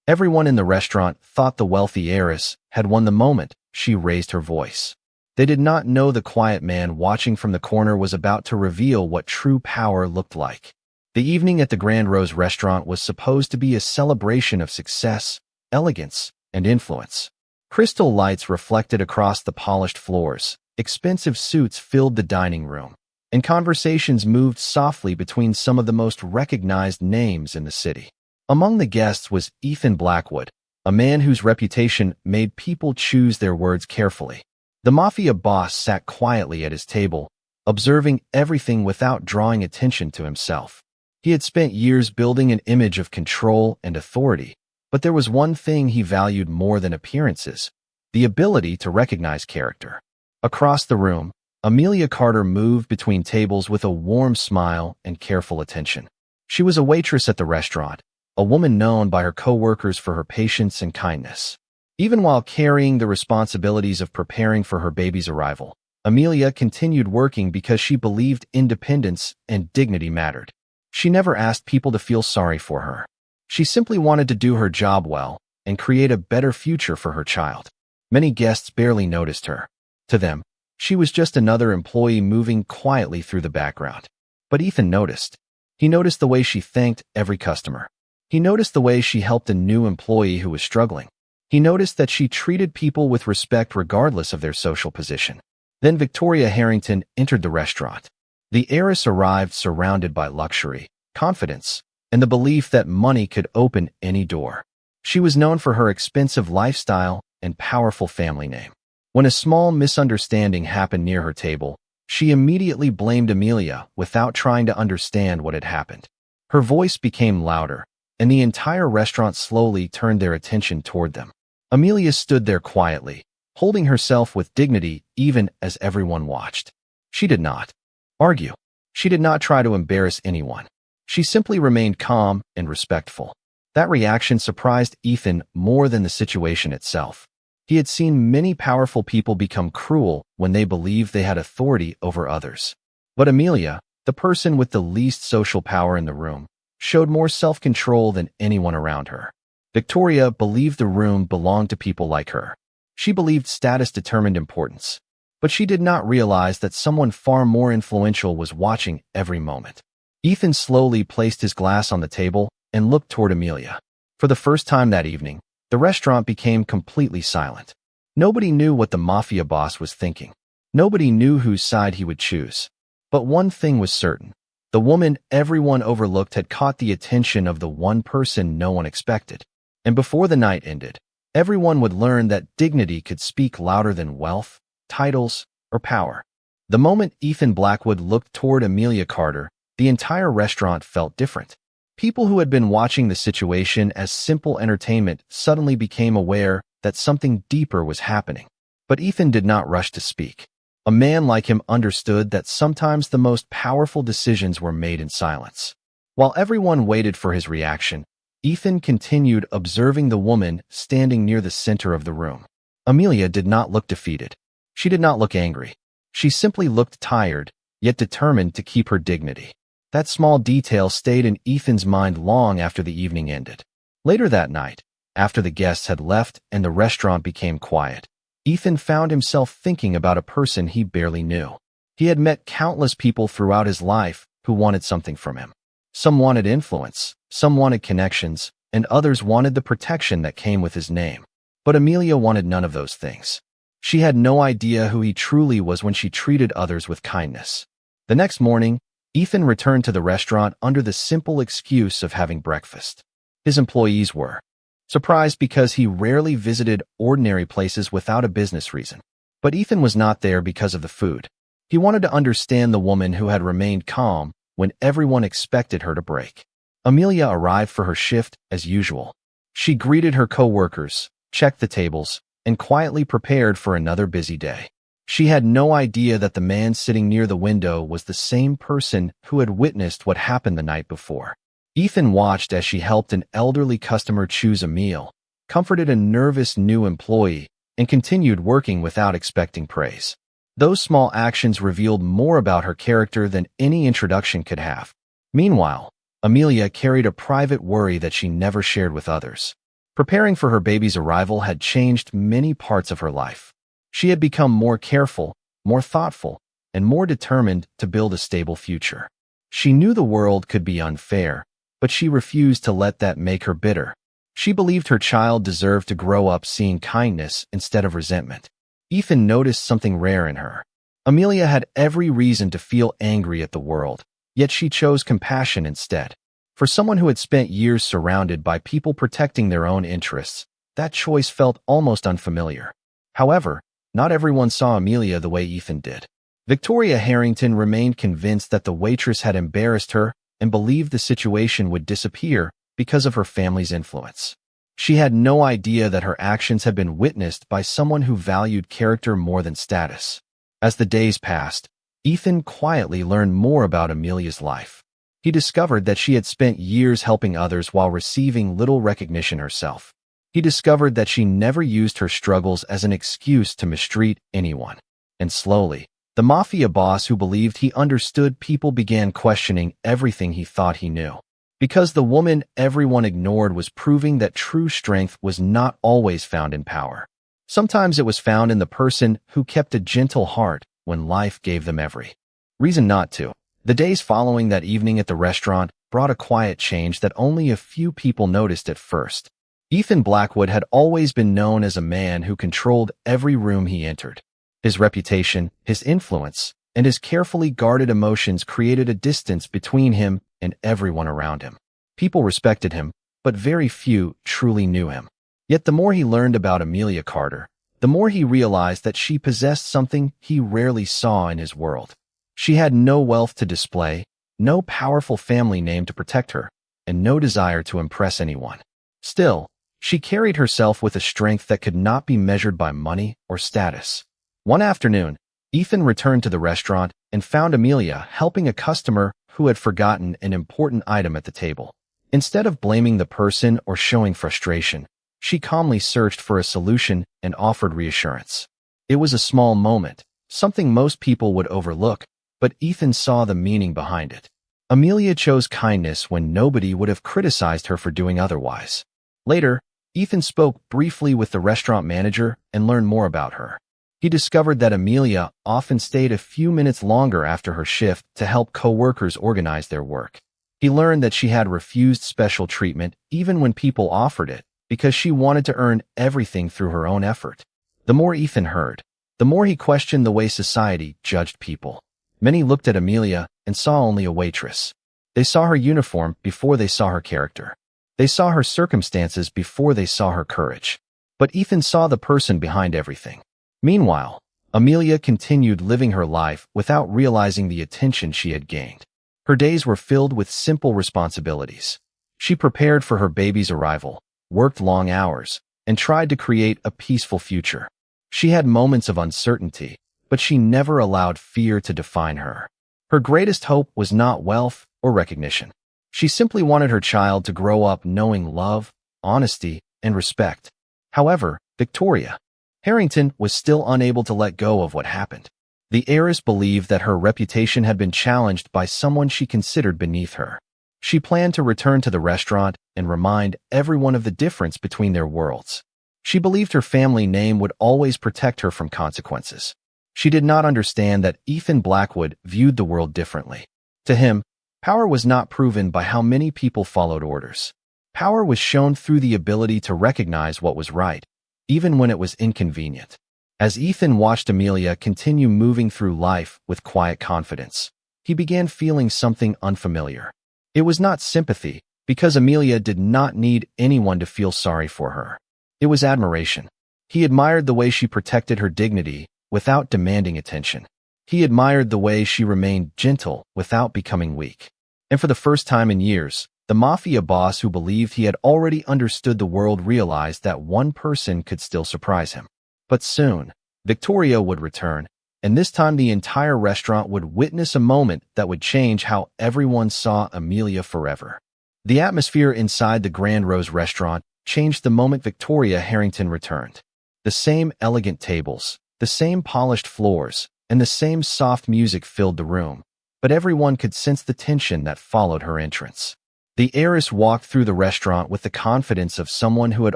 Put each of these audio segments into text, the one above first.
Everyone in the restaurant thought the wealthy heiress had won the moment she raised her voice. They did not know the quiet man watching from the corner was about to reveal what true power looked like. The evening at the Grand Rose restaurant was supposed to be a celebration of success, elegance, and influence. Crystal lights reflected across the polished floors, expensive suits filled the dining room, and conversations moved softly between some of the most recognized names in the city. Among the guests was Ethan Blackwood, a man whose reputation made people choose their words carefully. The Mafia Boss sat quietly at his table, observing everything without drawing attention to himself. He had spent years building an image of control and authority, but there was one thing he valued more than appearances: the ability to recognize character. Across the room, Amelia Carter moved between tables with a warm smile and careful attention. She was a waitress at the restaurant, a woman known by her co-workers for her patience and kindness. Even while carrying the responsibilities of preparing for her baby's arrival, Amelia continued working because she believed independence and dignity mattered. She never asked people to feel sorry for her. She simply wanted to do her job well and create a better future for her child. Many guests barely noticed her. To them, she was just another employee moving quietly through the background. But Ethan noticed. He noticed the way she thanked every customer. He noticed the way she helped a new employee who was struggling. He noticed that she treated people with respect regardless of their social position. Then Victoria Harrington entered the restaurant. The heiress arrived surrounded by luxury, confidence, and the belief that money could open any door. She was known for her expensive lifestyle and powerful family name. When a small misunderstanding happened near her table, she immediately blamed Amelia without trying to understand what had happened. Her voice became louder, and the entire restaurant slowly turned their attention toward them. Amelia stood there quietly, holding herself with dignity even as everyone watched. She did not argue. She did not try to embarrass anyone. She simply remained calm and respectful. That reaction surprised Ethan more than the situation itself. He had seen many powerful people become cruel when they believed they had authority over others. But Amelia, the person with the least social power in the room, showed more self-control than anyone around her. Victoria believed the room belonged to people like her. She believed status determined importance, but she did not realize that someone far more influential was watching every moment. Ethan slowly placed his glass on the table and looked toward Amelia. For the first time that evening, the restaurant became completely silent. Nobody knew what the Mafia Boss was thinking. Nobody knew whose side he would choose. But one thing was certain. The woman everyone overlooked had caught the attention of the one person no one expected. And before the night ended, everyone would learn that dignity could speak louder than wealth, titles, or power. The moment Ethan Blackwood looked toward Amelia Carter, the entire restaurant felt different. People who had been watching the situation as simple entertainment suddenly became aware that something deeper was happening. But Ethan did not rush to speak. A man like him understood that sometimes the most powerful decisions were made in silence. While everyone waited for his reaction, Ethan continued observing the woman standing near the center of the room. Amelia did not look defeated. She did not look angry. She simply looked tired, yet determined to keep her dignity. That small detail stayed in Ethan's mind long after the evening ended. Later that night, after the guests had left and the restaurant became quiet, Ethan found himself thinking about a person he barely knew. He had met countless people throughout his life who wanted something from him. Some wanted influence, some wanted connections, and others wanted the protection that came with his name. But Amelia wanted none of those things. She had no idea who he truly was when she treated others with kindness. The next morning, Ethan returned to the restaurant under the simple excuse of having breakfast. His employees were surprised because he rarely visited ordinary places without a business reason. But Ethan was not there because of the food. He wanted to understand the woman who had remained calm when everyone expected her to break. Amelia arrived for her shift as usual. She greeted her co-workers, checked the tables, and quietly prepared for another busy day. She had no idea that the man sitting near the window was the same person who had witnessed what happened the night before. Ethan watched as she helped an elderly customer choose a meal, comforted a nervous new employee, and continued working without expecting praise. Those small actions revealed more about her character than any introduction could have. Meanwhile, Amelia carried a private worry that she never shared with others. Preparing for her baby's arrival had changed many parts of her life. She had become more careful, more thoughtful, and more determined to build a stable future. She knew the world could be unfair, but she refused to let that make her bitter. She believed her child deserved to grow up seeing kindness instead of resentment. Ethan noticed something rare in her. Amelia had every reason to feel angry at the world, yet she chose compassion instead. For someone who had spent years surrounded by people protecting their own interests, that choice felt almost unfamiliar. However, not everyone saw Amelia the way Ethan did. Victoria Harrington remained convinced that the waitress had embarrassed her and believed the situation would disappear because of her family's influence. She had no idea that her actions had been witnessed by someone who valued character more than status. As the days passed, Ethan quietly learned more about Amelia's life. He discovered that she had spent years helping others while receiving little recognition herself. He discovered that she never used her struggles as an excuse to mistreat anyone. And slowly, the mafia boss who believed he understood people began questioning everything he thought he knew. Because the woman everyone ignored was proving that true strength was not always found in power. Sometimes it was found in the person who kept a gentle heart when life gave them every reason not to. The days following that evening at the restaurant brought a quiet change that only a few people noticed at first. Ethan Blackwood had always been known as a man who controlled every room he entered. His reputation, his influence, and his carefully guarded emotions created a distance between him and everyone around him. People respected him, but very few truly knew him. Yet the more he learned about Amelia Carter, the more he realized that she possessed something he rarely saw in his world. She had no wealth to display, no powerful family name to protect her, and no desire to impress anyone. Still, she carried herself with a strength that could not be measured by money or status. One afternoon, Ethan returned to the restaurant and found Amelia helping a customer who had forgotten an important item at the table. Instead of blaming the person or showing frustration, she calmly searched for a solution and offered reassurance. It was a small moment, something most people would overlook, but Ethan saw the meaning behind it. Amelia chose kindness when nobody would have criticized her for doing otherwise. Later, Ethan spoke briefly with the restaurant manager and learned more about her. He discovered that Amelia often stayed a few minutes longer after her shift to help co-workers organize their work. He learned that she had refused special treatment even when people offered it because she wanted to earn everything through her own effort. The more Ethan heard, the more he questioned the way society judged people. Many looked at Amelia and saw only a waitress. They saw her uniform before they saw her character. They saw her circumstances before they saw her courage. But Ethan saw the person behind everything. Meanwhile, Amelia continued living her life without realizing the attention she had gained. Her days were filled with simple responsibilities. She prepared for her baby's arrival, worked long hours, and tried to create a peaceful future. She had moments of uncertainty, but she never allowed fear to define her. Her greatest hope was not wealth or recognition. She simply wanted her child to grow up knowing love, honesty, and respect. However, Victoria Harrington was still unable to let go of what happened. The heiress believed that her reputation had been challenged by someone she considered beneath her. She planned to return to the restaurant and remind everyone of the difference between their worlds. She believed her family name would always protect her from consequences. She did not understand that Ethan Blackwood viewed the world differently. To him, power was not proven by how many people followed orders. Power was shown through the ability to recognize what was right, even when it was inconvenient. As Ethan watched Amelia continue moving through life with quiet confidence, he began feeling something unfamiliar. It was not sympathy, because Amelia did not need anyone to feel sorry for her. It was admiration. He admired the way she protected her dignity without demanding attention. He admired the way she remained gentle without becoming weak. And for the first time in years, the mafia boss who believed he had already understood the world realized that one person could still surprise him. But soon, Victoria would return, and this time the entire restaurant would witness a moment that would change how everyone saw Amelia forever. The atmosphere inside the Grand Rose restaurant changed the moment Victoria Harrington returned. The same elegant tables, the same polished floors, and the same soft music filled the room, but everyone could sense the tension that followed her entrance. The heiress walked through the restaurant with the confidence of someone who had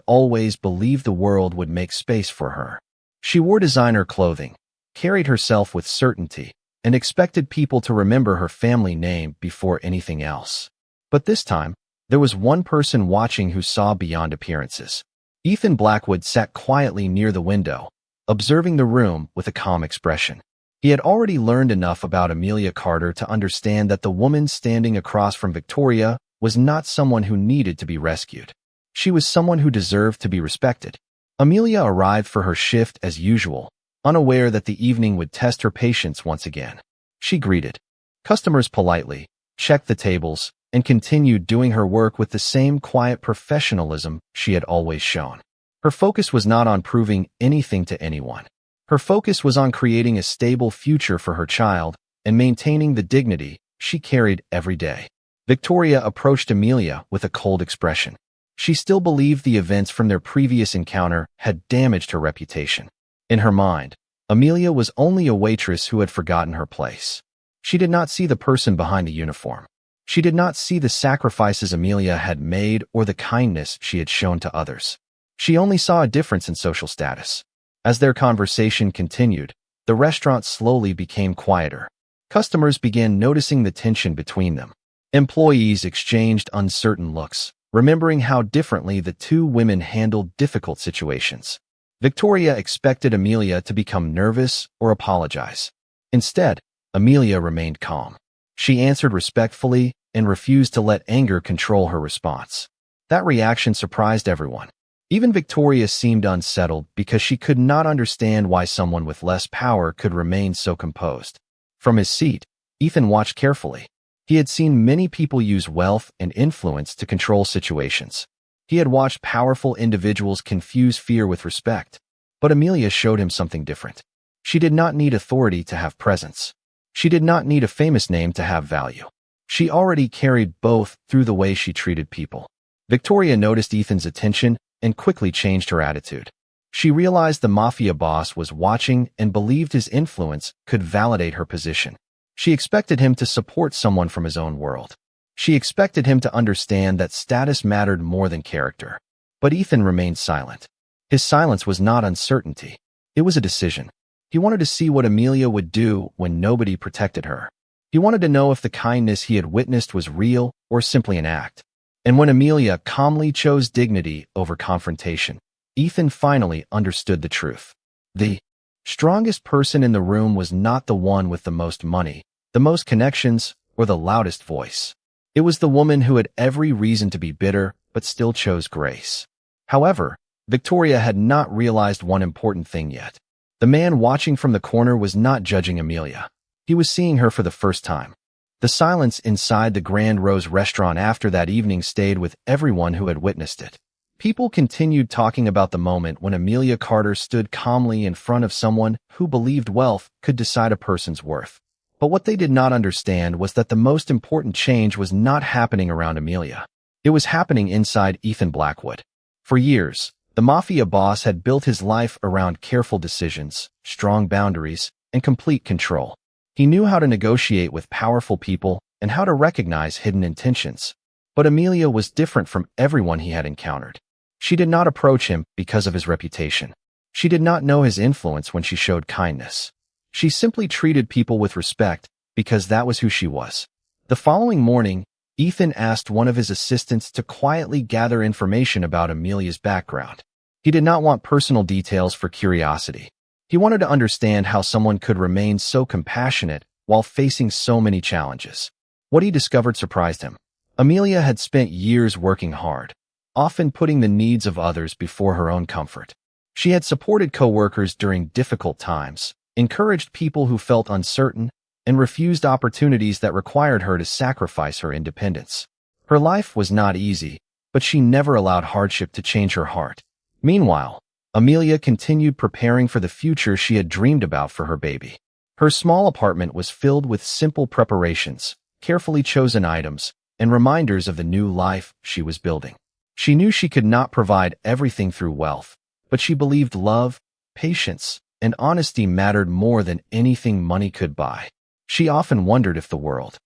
always believed the world would make space for her. She wore designer clothing, carried herself with certainty, and expected people to remember her family name before anything else. But this time, there was one person watching who saw beyond appearances. Ethan Blackwood sat quietly near the window, observing the room with a calm expression. He had already learned enough about Amelia Carter to understand that the woman standing across from Victoria was not someone who needed to be rescued. She was someone who deserved to be respected. Amelia arrived for her shift as usual, unaware that the evening would test her patience once again. She greeted customers politely, checked the tables, and continued doing her work with the same quiet professionalism she had always shown. Her focus was not on proving anything to anyone. Her focus was on creating a stable future for her child and maintaining the dignity she carried every day. Victoria approached Amelia with a cold expression. She still believed the events from their previous encounter had damaged her reputation. In her mind, Amelia was only a waitress who had forgotten her place. She did not see the person behind the uniform. She did not see the sacrifices Amelia had made or the kindness she had shown to others. She only saw a difference in social status. As their conversation continued, the restaurant slowly became quieter. Customers began noticing the tension between them. Employees exchanged uncertain looks, remembering how differently the two women handled difficult situations. Victoria expected Amelia to become nervous or apologize. Instead, Amelia remained calm. She answered respectfully and refused to let anger control her response. That reaction surprised everyone. Even Victoria seemed unsettled because she could not understand why someone with less power could remain so composed. From his seat, Ethan watched carefully. He had seen many people use wealth and influence to control situations. He had watched powerful individuals confuse fear with respect. But Amelia showed him something different. She did not need authority to have presence. She did not need a famous name to have value. She already carried both through the way she treated people. Victoria noticed Ethan's attention and quickly changed her attitude. She realized the Mafia Boss was watching and believed his influence could validate her position. She expected him to support someone from his own world. She expected him to understand that status mattered more than character. But Ethan remained silent. His silence was not uncertainty. It was a decision. He wanted to see what Amelia would do when nobody protected her. He wanted to know if the kindness he had witnessed was real or simply an act. And when Amelia calmly chose dignity over confrontation, Ethan finally understood the truth. The strongest person in the room was not the one with the most money, the most connections, or the loudest voice. It was the woman who had every reason to be bitter but still chose grace. However, Victoria had not realized one important thing yet. The man watching from the corner was not judging Amelia. He was seeing her for the first time. The silence inside the Grand Rose restaurant after that evening stayed with everyone who had witnessed it. People continued talking about the moment when Amelia Carter stood calmly in front of someone who believed wealth could decide a person's worth. But what they did not understand was that the most important change was not happening around Amelia. It was happening inside Ethan Blackwood. For years, the Mafia Boss had built his life around careful decisions, strong boundaries, and complete control. He knew how to negotiate with powerful people and how to recognize hidden intentions. But Amelia was different from everyone he had encountered. She did not approach him because of his reputation. She did not know his influence when she showed kindness. She simply treated people with respect because that was who she was. The following morning, Ethan asked one of his assistants to quietly gather information about Amelia's background. He did not want personal details for curiosity. He wanted to understand how someone could remain so compassionate while facing so many challenges. What he discovered surprised him. Amelia had spent years working hard, often putting the needs of others before her own comfort. She had supported co-workers during difficult times, encouraged people who felt uncertain, and refused opportunities that required her to sacrifice her independence. Her life was not easy, but she never allowed hardship to change her heart. Meanwhile, Amelia continued preparing for the future she had dreamed about for her baby. Her small apartment was filled with simple preparations, carefully chosen items, and reminders of the new life she was building. She knew she could not provide everything through wealth, but she believed love, patience, and honesty mattered more than anything money could buy. She often wondered if the world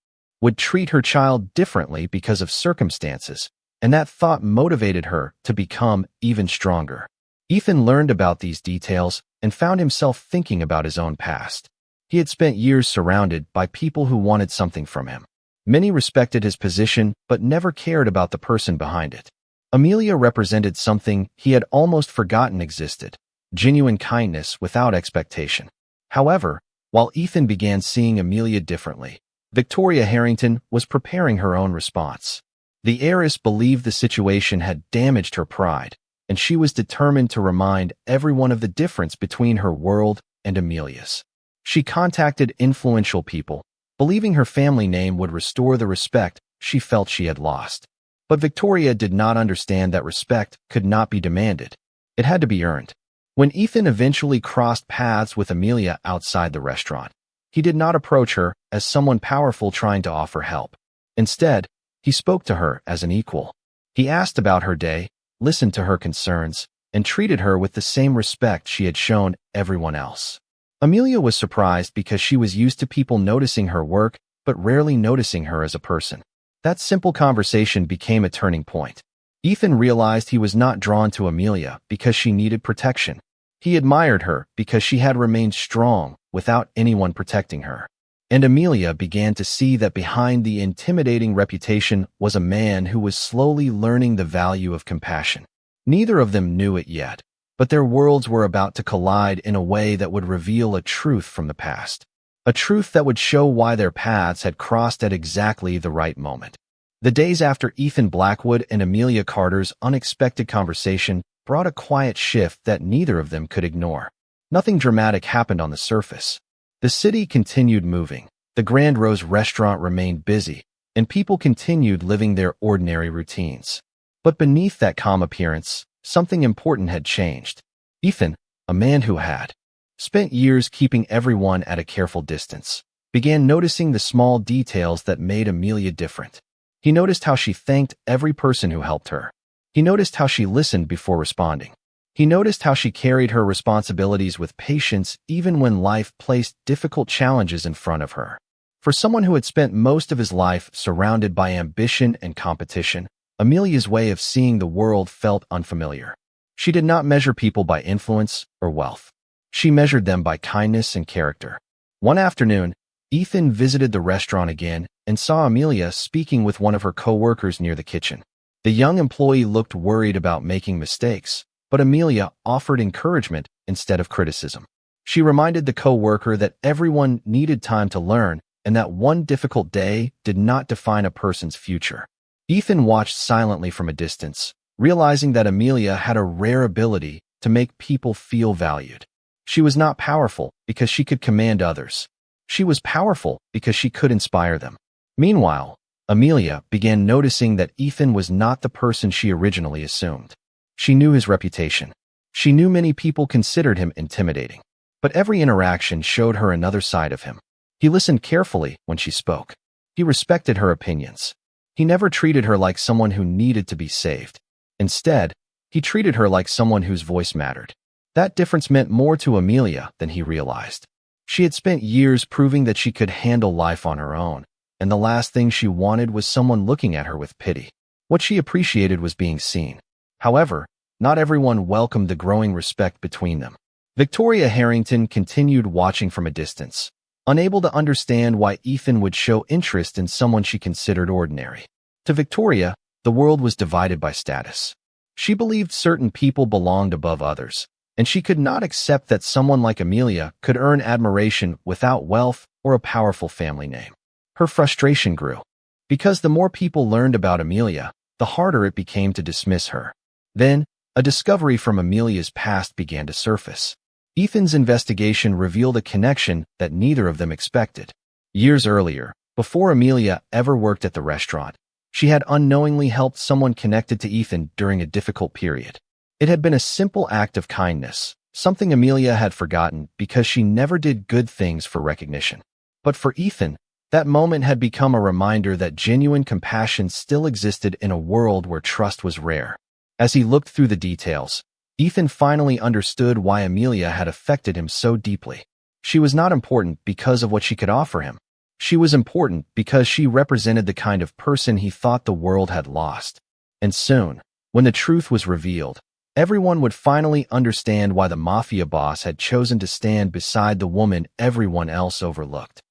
would treat her child differently because of circumstances, and that thought motivated her to become even stronger. Ethan learned about these details and found himself thinking about his own past. He had spent years surrounded by people who wanted something from him. Many respected his position but never cared about the person behind it. Amelia represented something he had almost forgotten existed: genuine kindness without expectation. However, while Ethan began seeing Amelia differently, Victoria Harrington was preparing her own response. The heiress believed the situation had damaged her pride, and she was determined to remind everyone of the difference between her world and Amelia's. She contacted influential people, believing her family name would restore the respect she felt she had lost. But Victoria did not understand that respect could not be demanded. It had to be earned. When Ethan eventually crossed paths with Amelia outside the restaurant, he did not approach her as someone powerful trying to offer help. Instead, he spoke to her as an equal. He asked about her day, listened to her concerns, and treated her with the same respect she had shown everyone else. Amelia was surprised because she was used to people noticing her work but rarely noticing her as a person. That simple conversation became a turning point. Ethan realized he was not drawn to Amelia because she needed protection. He admired her because she had remained strong without anyone protecting her. And Amelia began to see that behind the intimidating reputation was a man who was slowly learning the value of compassion. Neither of them knew it yet, but their worlds were about to collide in a way that would reveal a truth from the past. A truth that would show why their paths had crossed at exactly the right moment. The days after Ethan Blackwood and Amelia Carter's unexpected conversation brought a quiet shift that neither of them could ignore. Nothing dramatic happened on the surface. The city continued moving, the Grand Rose restaurant remained busy, and people continued living their ordinary routines. But beneath that calm appearance, something important had changed. Ethan, a man who had spent years keeping everyone at a careful distance, began noticing the small details that made Amelia different. He noticed how she thanked every person who helped her. He noticed how she listened before responding. He noticed how she carried her responsibilities with patience even when life placed difficult challenges in front of her. For someone who had spent most of his life surrounded by ambition and competition, Amelia's way of seeing the world felt unfamiliar. She did not measure people by influence or wealth. She measured them by kindness and character. One afternoon, Ethan visited the restaurant again and saw Amelia speaking with one of her co-workers near the kitchen. The young employee looked worried about making mistakes, but Amelia offered encouragement instead of criticism. She reminded the co-worker that everyone needed time to learn and that one difficult day did not define a person's future. Ethan watched silently from a distance, realizing that Amelia had a rare ability to make people feel valued. She was not powerful because she could command others. She was powerful because she could inspire them. Meanwhile, Amelia began noticing that Ethan was not the person she originally assumed. She knew his reputation. She knew many people considered him intimidating. But every interaction showed her another side of him. He listened carefully when she spoke. He respected her opinions. He never treated her like someone who needed to be saved. Instead, he treated her like someone whose voice mattered. That difference meant more to Amelia than he realized. She had spent years proving that she could handle life on her own, and the last thing she wanted was someone looking at her with pity. What she appreciated was being seen. However, not everyone welcomed the growing respect between them. Victoria Harrington continued watching from a distance, unable to understand why Ethan would show interest in someone she considered ordinary. To Victoria, the world was divided by status. She believed certain people belonged above others, and she could not accept that someone like Amelia could earn admiration without wealth or a powerful family name. Her frustration grew. Because the more people learned about Amelia, the harder it became to dismiss her. Then, a discovery from Amelia's past began to surface. Ethan's investigation revealed a connection that neither of them expected. Years earlier, before Amelia ever worked at the restaurant, she had unknowingly helped someone connected to Ethan during a difficult period. It had been a simple act of kindness, something Amelia had forgotten because she never did good things for recognition. But for Ethan, that moment had become a reminder that genuine compassion still existed in a world where trust was rare. As he looked through the details, Ethan finally understood why Amelia had affected him so deeply. She was not important because of what she could offer him. She was important because she represented the kind of person he thought the world had lost. And soon, when the truth was revealed, everyone would finally understand why the mafia boss had chosen to stand beside the woman everyone else overlooked.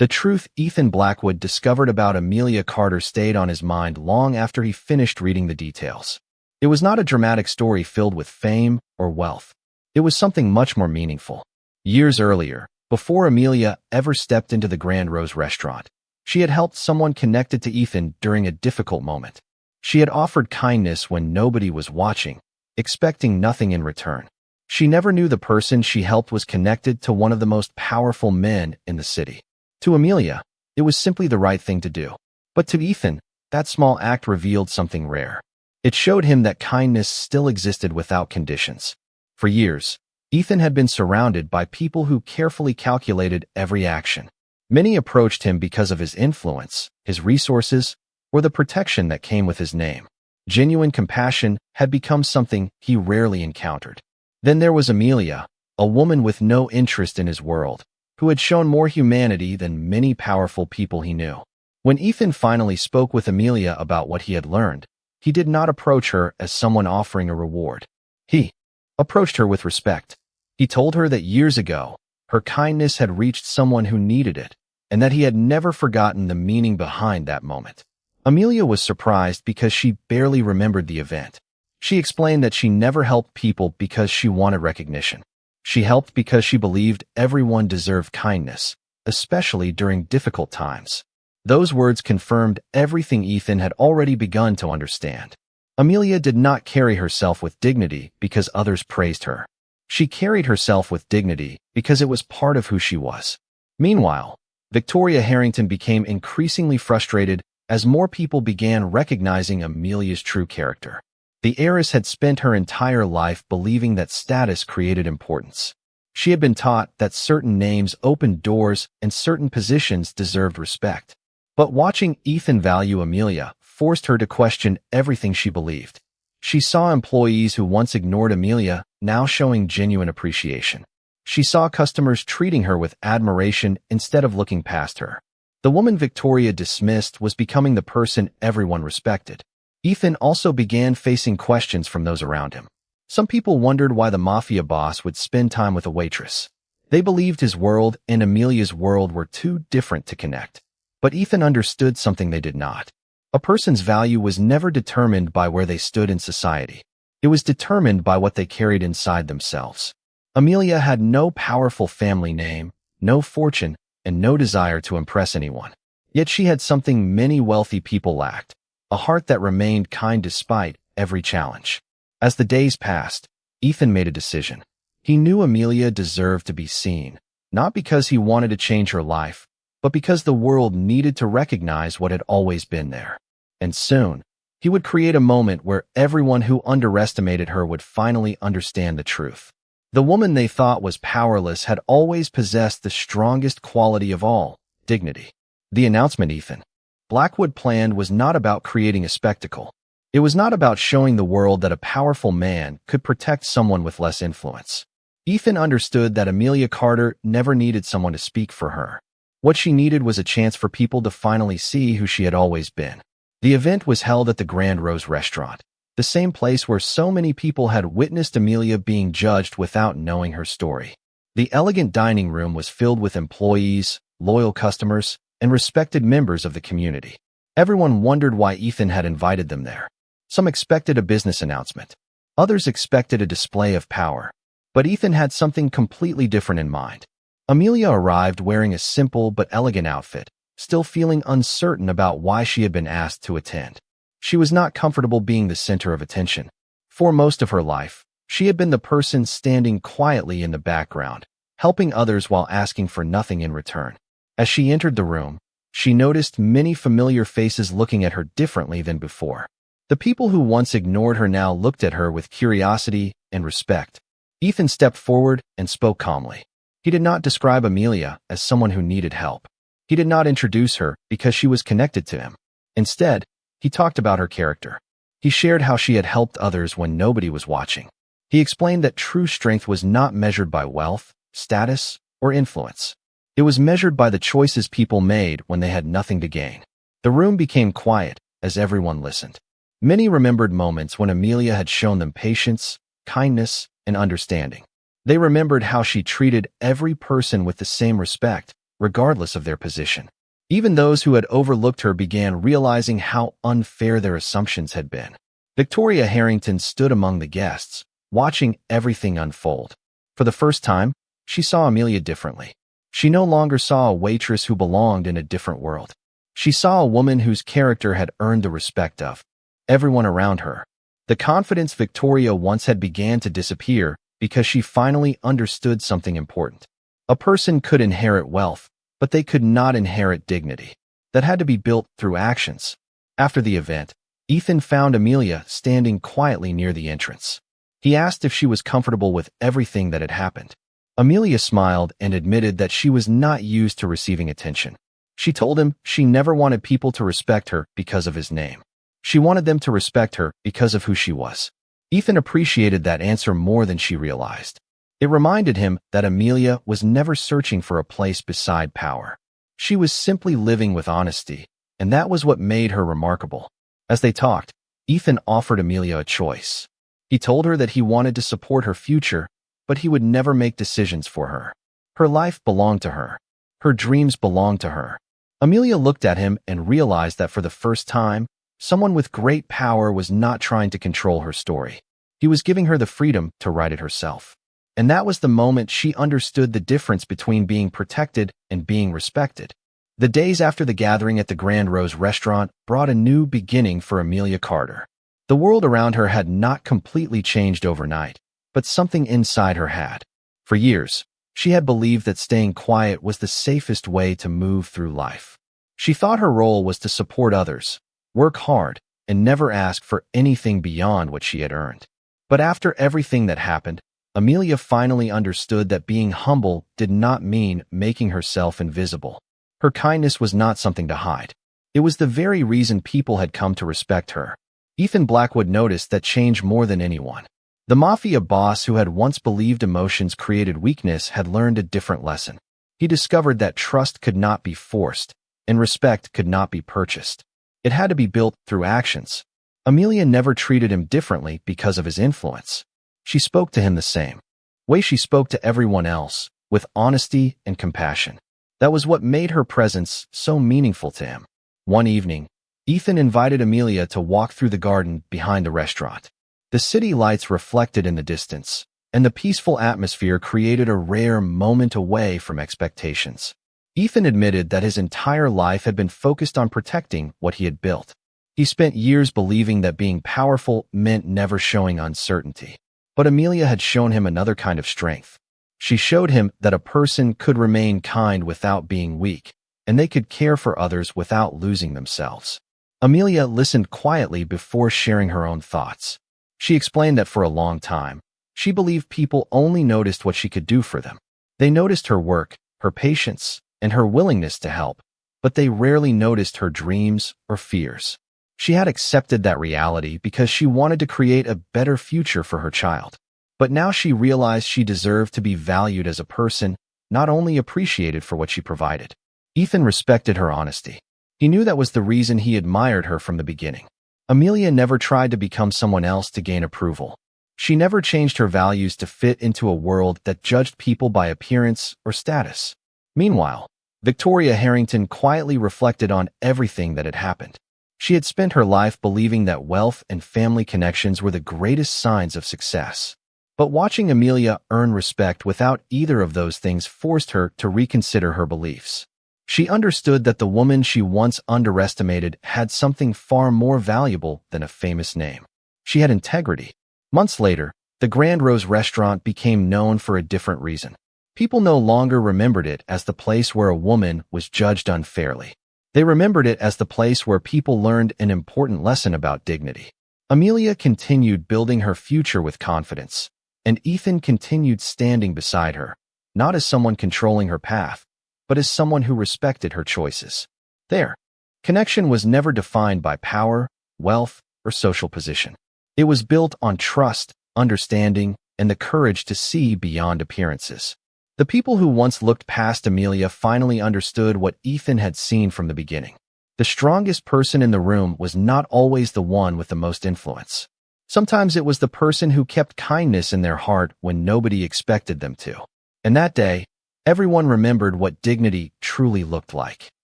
The truth Ethan Blackwood discovered about Amelia Carter stayed on his mind long after he finished reading the details. It was not a dramatic story filled with fame or wealth. It was something much more meaningful. Years earlier, before Amelia ever stepped into the Grand Rose restaurant, she had helped someone connected to Ethan during a difficult moment. She had offered kindness when nobody was watching, expecting nothing in return. She never knew the person she helped was connected to one of the most powerful men in the city. To Amelia, it was simply the right thing to do. But to Ethan, that small act revealed something rare. It showed him that kindness still existed without conditions. For years, Ethan had been surrounded by people who carefully calculated every action. Many approached him because of his influence, his resources, or the protection that came with his name. Genuine compassion had become something he rarely encountered. Then there was Amelia, a woman with no interest in his world, who had shown more humanity than many powerful people he knew. When Ethan finally spoke with Amelia about what he had learned, he did not approach her as someone offering a reward. He approached her with respect. He told her that years ago, her kindness had reached someone who needed it, and that he had never forgotten the meaning behind that moment. Amelia was surprised because she barely remembered the event. She explained that she never helped people because she wanted recognition. She helped because she believed everyone deserved kindness, especially during difficult times. Those words confirmed everything Ethan had already begun to understand. Amelia did not carry herself with dignity because others praised her. She carried herself with dignity because it was part of who she was. Meanwhile, Victoria Harrington became increasingly frustrated as more people began recognizing Amelia's true character. The heiress had spent her entire life believing that status created importance. She had been taught that certain names opened doors and certain positions deserved respect. But watching Ethan value Amelia forced her to question everything she believed. She saw employees who once ignored Amelia now showing genuine appreciation. She saw customers treating her with admiration instead of looking past her. The woman Victoria dismissed was becoming the person everyone respected. Ethan also began facing questions from those around him. Some people wondered why the mafia boss would spend time with a waitress. They believed his world and Amelia's world were too different to connect. But Ethan understood something they did not. A person's value was never determined by where they stood in society. It was determined by what they carried inside themselves. Amelia had no powerful family name, no fortune, and no desire to impress anyone. Yet she had something many wealthy people lacked. A heart that remained kind despite every challenge. As the days passed, Ethan made a decision. He knew Amelia deserved to be seen, not because he wanted to change her life, but because the world needed to recognize what had always been there. And soon, he would create a moment where everyone who underestimated her would finally understand the truth. The woman they thought was powerless had always possessed the strongest quality of all, dignity. The announcement Ethan Blackwood planned was not about creating a spectacle. It was not about showing the world that a powerful man could protect someone with less influence. Ethan understood that Amelia Carter never needed someone to speak for her. What she needed was a chance for people to finally see who she had always been. The event was held at the Grand Rose restaurant, the same place where so many people had witnessed Amelia being judged without knowing her story. The elegant dining room was filled with employees, loyal customers, and respected members of the community. Everyone wondered why Ethan had invited them there. Some expected a business announcement. Others expected a display of power. But Ethan had something completely different in mind. Amelia arrived wearing a simple but elegant outfit, still feeling uncertain about why she had been asked to attend. She was not comfortable being the center of attention. For most of her life, she had been the person standing quietly in the background, helping others while asking for nothing in return. As she entered the room, she noticed many familiar faces looking at her differently than before. The people who once ignored her now looked at her with curiosity and respect. Ethan stepped forward and spoke calmly. He did not describe Amelia as someone who needed help. He did not introduce her because she was connected to him. Instead, he talked about her character. He shared how she had helped others when nobody was watching. He explained that true strength was not measured by wealth, status, or influence. It was measured by the choices people made when they had nothing to gain. The room became quiet as everyone listened. Many remembered moments when Amelia had shown them patience, kindness, and understanding. They remembered how she treated every person with the same respect, regardless of their position. Even those who had overlooked her began realizing how unfair their assumptions had been. Victoria Harrington stood among the guests, watching everything unfold. For the first time, she saw Amelia differently. She no longer saw a waitress who belonged in a different world. She saw a woman whose character had earned the respect of everyone around her. The confidence Victoria once had began to disappear because she finally understood something important. A person could inherit wealth, but they could not inherit dignity. That had to be built through actions. After the event, Ethan found Amelia standing quietly near the entrance. He asked if she was comfortable with everything that had happened. Amelia smiled and admitted that she was not used to receiving attention. She told him she never wanted people to respect her because of his name. She wanted them to respect her because of who she was. Ethan appreciated that answer more than she realized. It reminded him that Amelia was never searching for a place beside power. She was simply living with honesty, and that was what made her remarkable. As they talked, Ethan offered Amelia a choice. He told her that he wanted to support her future, but he would never make decisions for her. Her life belonged to her. Her dreams belonged to her. Amelia looked at him and realized that for the first time, someone with great power was not trying to control her story. He was giving her the freedom to write it herself. And that was the moment she understood the difference between being protected and being respected. The days after the gathering at the Grand Rose restaurant brought a new beginning for Amelia Carter. The world around her had not completely changed overnight, but something inside her had. For years, she had believed that staying quiet was the safest way to move through life. She thought her role was to support others, work hard, and never ask for anything beyond what she had earned. But after everything that happened, Amelia finally understood that being humble did not mean making herself invisible. Her kindness was not something to hide. It was the very reason people had come to respect her. Ethan Blackwood noticed that change more than anyone. The Mafia boss who had once believed emotions created weakness had learned a different lesson. He discovered that trust could not be forced, and respect could not be purchased. It had to be built through actions. Amelia never treated him differently because of his influence. She spoke to him the same way she spoke to everyone else, with honesty and compassion. That was what made her presence so meaningful to him. One evening, Ethan invited Amelia to walk through the garden behind the restaurant. The city lights reflected in the distance, and the peaceful atmosphere created a rare moment away from expectations. Ethan admitted that his entire life had been focused on protecting what he had built. He spent years believing that being powerful meant never showing uncertainty. But Amelia had shown him another kind of strength. She showed him that a person could remain kind without being weak, and they could care for others without losing themselves. Amelia listened quietly before sharing her own thoughts. She explained that for a long time, she believed people only noticed what she could do for them. They noticed her work, her patience, and her willingness to help, but they rarely noticed her dreams or fears. She had accepted that reality because she wanted to create a better future for her child. But now she realized she deserved to be valued as a person, not only appreciated for what she provided. Ethan respected her honesty. He knew that was the reason he admired her from the beginning. Amelia never tried to become someone else to gain approval. She never changed her values to fit into a world that judged people by appearance or status. Meanwhile, Victoria Harrington quietly reflected on everything that had happened. She had spent her life believing that wealth and family connections were the greatest signs of success. But watching Amelia earn respect without either of those things forced her to reconsider her beliefs. She understood that the woman she once underestimated had something far more valuable than a famous name. She had integrity. Months later, the Grand Rose restaurant became known for a different reason. People no longer remembered it as the place where a woman was judged unfairly. They remembered it as the place where people learned an important lesson about dignity. Amelia continued building her future with confidence, and Ethan continued standing beside her, not as someone controlling her path, but as someone who respected her choices. Their connection was never defined by power, wealth, or social position. It was built on trust, understanding, and the courage to see beyond appearances. The people who once looked past Amelia finally understood what Ethan had seen from the beginning. The strongest person in the room was not always the one with the most influence. Sometimes it was the person who kept kindness in their heart when nobody expected them to. And that day, everyone remembered what dignity truly looked like.